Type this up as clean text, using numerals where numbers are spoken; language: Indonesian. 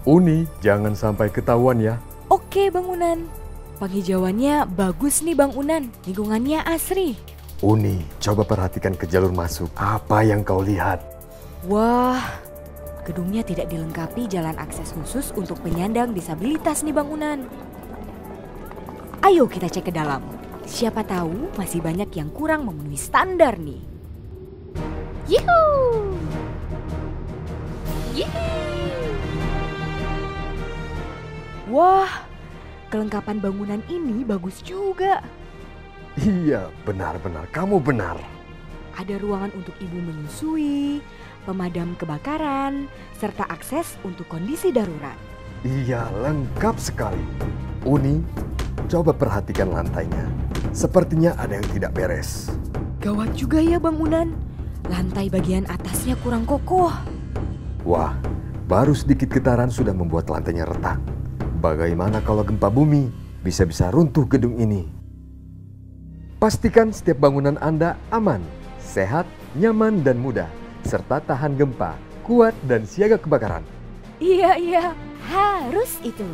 Uni, jangan sampai ketahuan ya. Oke, Bang Unan. Penghijauannya bagus nih, Bang Unan. Lingkungannya asri. Uni, coba perhatikan ke jalur masuk. Apa yang kau lihat? Wah, gedungnya tidak dilengkapi jalan akses khusus untuk penyandang disabilitas nih, Bang Unan. Ayo kita cek ke dalam. Siapa tahu masih banyak yang kurang memenuhi standar nih. Yuhuu! Wah, kelengkapan bangunan ini bagus juga. Iya, benar-benar. Kamu benar. Ada ruangan untuk ibu menyusui, pemadam kebakaran, serta akses untuk kondisi darurat. Iya, lengkap sekali. Uni, coba perhatikan lantainya. Sepertinya ada yang tidak beres. Gawat juga ya, Bang Unan. Lantai bagian atasnya kurang kokoh. Wah, baru sedikit getaran sudah membuat lantainya retak. Bagaimana kalau gempa bumi? Bisa-bisa runtuh gedung ini. Pastikan setiap bangunan Anda aman, sehat, nyaman, dan mudah, serta tahan gempa, kuat, dan siaga kebakaran. Iya, harus itu.